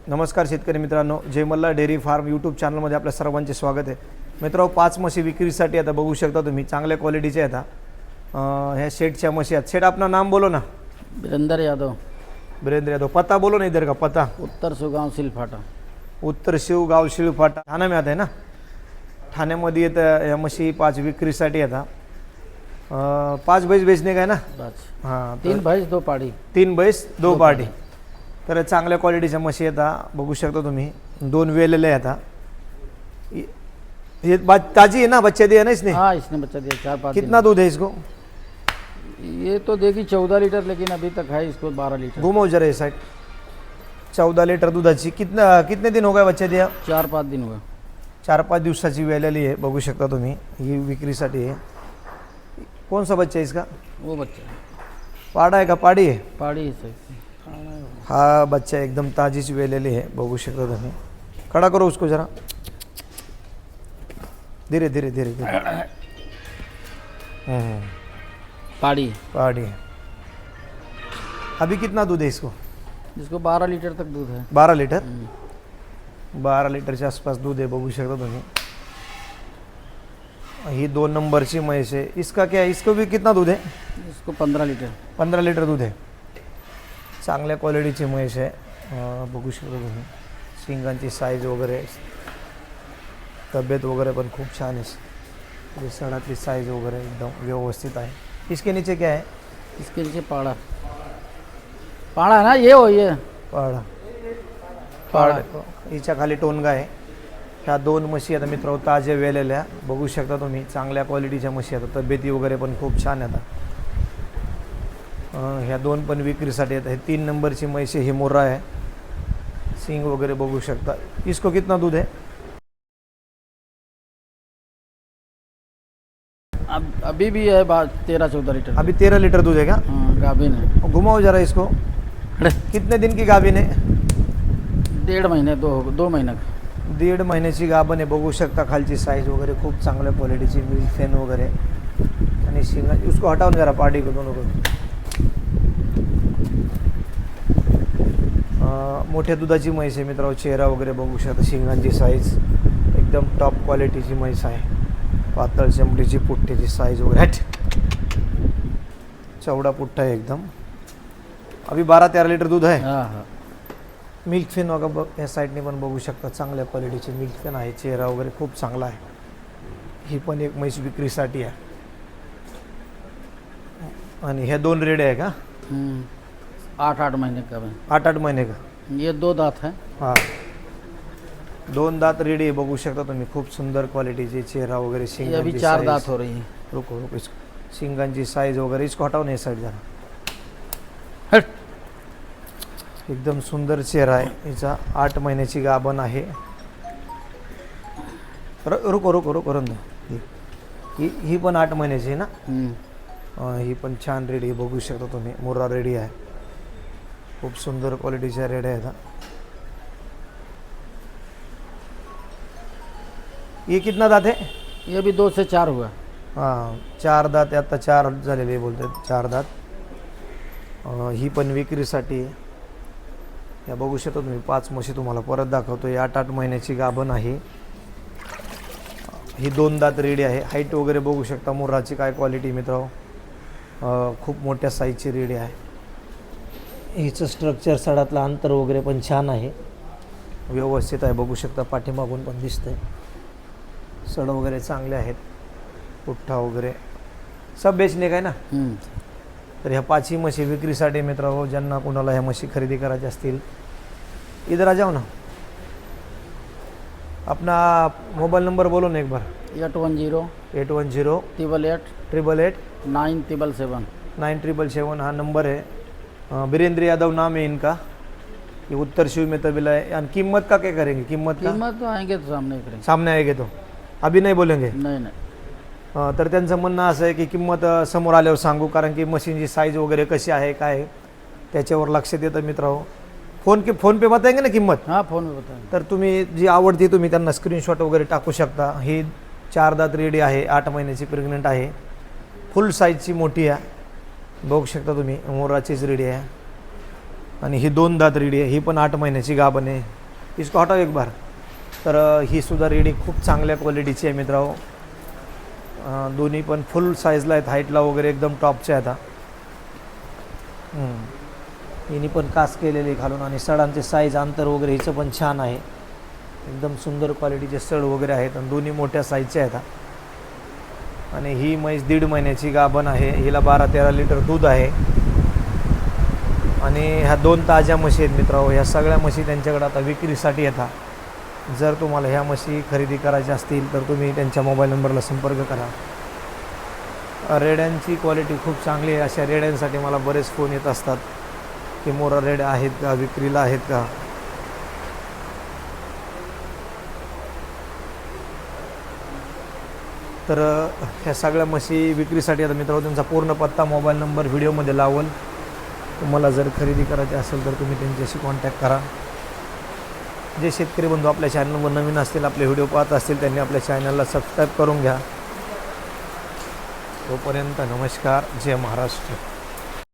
नमस्कार शेतकरी मित्रांनो, जय मल्हार डेअरी फार्म यूट्यूब चॅनलमध्ये आपल्या सर्वांचे स्वागत आहे. मित्रांनो, 5 म्हशी विक्रीसाठी आता बघू शकता तुम्ही, चांगल्या क्वालिटीच्या आहेत. ह्या शेटच्या म्हशी आहेत. शेट अपना नाम बोलो ना. वीरेंद्र यादव. वीरेंद्र यादव. पता बोलो ना इधर का पता. उत्तर शिवगाव सिलफाटा. उत्तर शिवगाव शिलफाटा ठाणे में आता है ना. ठाण्यामध्ये येतं या म्हशी 5 विक्रीसाठी येतात. 5 भैंस बेचने का है ना. बस हाँ, 3 भैंस 2 पाड़ी. 3 भैंस 2 पार्टी. तर चांगल्या क्वालिटीच्या म्हशी येतात, बघू शकता तुम्ही. 2 वेलेले येतात. ये ताजी है ना, बच्चे दिए ना इसने. हाँ, इसने बच्चा दिया 4-5 कितना दूध है इसको. ये तो देगी 14 लीटर, लेकिन अभी तक है इसको 12 लीटर. घुमाओ जरा ये साइड. 14 लिटर दुधाची. कितने दिन हो गए बच्चे दिया. 4-5 दिन हुआ. 4-5 दिवसाची वेलेली आहे, बघू शकता तुम्ही. ही विक्रीसाठी आहे. कौन सा बच्चा है इसका. वो बच्चा पाड़ा है का पाड़ी है. पाड़ी है सही. हा बच्चा एकदम ताजीच वेलेली आहे, बघू शकता तुम्ही. खड़ा करो उसको जरा. धीरे धीरे धीरे धीरे. पाड़ी. पाड़ी है. अभी कितना दूध है इसको. इसको 12 लीटर तक दूध है. 12 लीटर. 12 लीटरच्या आसपास दूध आहे, बघू शकता तुम्ही. ही 2 नंबरची म्हैस आहे. इसका क्या है, इसको भी कितना दूध है. इसको 15 लीटर. 15 लीटर दूध आहे. चांगल्या क्वालिटीची म्हैस आहे, बघू शकता तुम्ही. शिंगांची साईज वगैरे, तब्येत वगैरे पण खूप छान आहे. सडातली साईज वगैरे एकदम व्यवस्थित आहे. इसके नीचे क्या है. इसके नीचे पाड़ा. पाड़ा है ना, ये हो ये पाड़ा. पाड़ा. हिच्या खाली टोनगा आहे. ह्या 2 म्हशी आता मित्रांनो ताज्या वेलेल्या, बघू शकता तुम्ही. चांगल्या क्वालिटीच्या म्हशी आता, तब्येती वगैरे पण खूप छान आहेत. ह्या 2 पण विक्रीसाठी आहेत. हे 3 नंबरची म्हैस ही मुर्रा आहे. सिंग वगैरे बघू शकता. इसको कितना दूध है. अभी भी है 13-14 लीटर. अभी 13 लीटर दूध है क्या. हाँ, गाभिन है. घुमाओ जरा इसको. कितने दिन की गाभिन है. 1.5 महीने 2 महीने का. 1.5 महिन्याची गाभण आहे, बघू शकता. खालची साईज वगैरे खूप चांगल्या क्वालिटीची. मिल्क फेन वगैरे आणि शिंगा. उसको हटाओ जरा पार्टी को दोनों को. मोठ्या दुधाची म्हैस आहे मित्रांनो. चेहरा वगैरे बघू शकता. शिंगांची साईज एकदम टॉप क्वालिटीची म्हैस आहे. पातळ चमडीची, पुठ्ठीची साईज वगैरे. चौड़ा पुठ्ठा है एकदम. अभी 12-13 लीटर दूध है. हाँ हाँ. मिल्क फेन वगैरे या साईडने पण बघू शकता. चांगल्या क्वालिटीची मिल्क फेन आहे. चेहरा वगैरे खूप चांगला आहे. ही पण एक म्हैस विक्रीसाठी आहे. आणि ह्या 2 रेड्या आहे का. 8-8 महीने का है. 8-8 महीने का. ये 2 दांत है. हाँ, 2 दांत रेडी आहे, बघू शकता तुम्ही. खूप सुंदर क्वालिटीची. चेहरा वगैरे. ये अभी 4 दांत हो रही है. रुको रुको. इसको शिंगांची साईज वगैरे. इसको हटाओ ना साईड जरा. हट. एकदम सुंदर चेहरा आहे हिचा. 8 महिन्याची गाभण आहे. रुको रुको रुको रंद. ही पण 8 महिन्याची आहे ना. ही पण छान रेडी आहे, बघू शकता तुम्ही. मुर्रा रेडी आहे. खूप सुंदर क्वालिटीच्या रेड्या आहेत. ये कितना दात है. ये भी 2 से 4 हुआ. हां, 4 दात. आता 4 झालेले बोलतात. 4 दात. ही पण विक्रीसाठी. या बघू शकता तुम्ही. 5 म्हशी तुम्हाला परत दाखवतो. 8-8 महिन्याची गाभण आहे. ही 2 दात रेडी आहे. हाईट वगैरे बघू शकता. मुर्राची काय क्वालिटी मित्रांनो. खूप मोठ्या साईजची रेडी आहे. हिचं स्ट्रक्चर, सडातलं अंतर वगैरे पण छान आहे, व्यवस्थित आहे, बघू शकता. पाठीमागून पण दिसतंय. सड वगैरे चांगले आहेत. पुठ्ठा वगैरे सब बेचणे काय ना. तर ह्या 5ही म्हशी विक्रीसाठी मित्रांनो. ज्यांना कोणाला ह्या म्हशी खरेदी करायच्या असतील, इधर आ जाओ ना. अपना मोबाईल नंबर बोलो ना एक बार. 810 810 888 977 9777 हा नंबर है. वीरेंद्र यादव नाम है इनका. ये उत्तर शिव में तबीला है. और कीमत का क्या करेंगे. कीमत तो आएंगे तो सामने करेंगे. सामने आएंगे तो अभी नहीं बोलेंगे. नहीं. तर त्यांचं म्हणणं असं आहे की किंमत समोर आल्यावर सांगू, कारण की मशीनची साईज वगैरे कशी आहे काय आहे त्याच्यावर लक्षात येतं मित्रांनो. फोन पे बताएंगे ना किंमत. हाँ, फोन पे बताएंगे. तर तुम्ही जी आवडती तुम्ही त्यांना स्क्रीनशॉट वगैरे टाकू शकता. ही 4 दात रेडी आहे. 8 महिन्याची प्रेग्नंट आहे. फुल साईजची मोठी आहे, बघू शकता तुम्ही. मोराचीच रेडी आहे. आणि ही 2 दात रेडी आहे. ही पण 8 महिन्याची गाभण आहे. इसको हटाओ एक बार. तर ही सुद्धा रेडी खूप चांगल्या क्वालिटीची आहे मित्रांनो. दोन्ही पण फुल साईजला आहेत, हाईटला वगैरे एकदम टॉपच्या आहेत. हिनी पण कास केलेली खालून आणि सडांचे साईज अंतर वगैरे हिचं पण छान आहे. एकदम सुंदर क्वालिटीचे सड वगैरे आहेत आणि दोन्ही मोठ्या साईजचे आहेत. आणि ही म्हैस 1.5 महिन्याची गाभण आहे. हिला 12-13 लिटर दूध आहे. आणि ह्या 2 ताज्या म्हशी आहेत मित्रांनो. ह्या सगळ्या म्हशी त्यांच्याकडे आता विक्रीसाठी येतात. जर तुम्हाला ह्या म्हशी खरेदी करायच्या असतील तर तुम्ही त्यांच्या मोबाईल नंबरला संपर्क करा. रेड्यांची क्वालिटी खूप चांगली आहे. अशा रेड्यांसाठी मला बरेच फोन येत असतात की मोरा रेड्या आहेत का, विक्रीला आहेत का. तर ह्या सगळ्या म्हशी विक्रीसाठी आता मित्रांनो त्यांचा पूर्ण पत्ता, मोबाईल नंबर व्हिडिओमध्ये लावल. तुम्हाला जर खरेदी करायची असेल तर तुम्ही त्यांच्याशी कॉन्टॅक्ट करा. जे शेतकरी बंधू आपल्या चॅनलवर नवीन असतील, आपले व्हिडिओ पाहत असतील, त्यांनी आपल्या चॅनलला सबस्क्राईब करून घ्या. तोपर्यंत नमस्कार. जय महाराष्ट्र.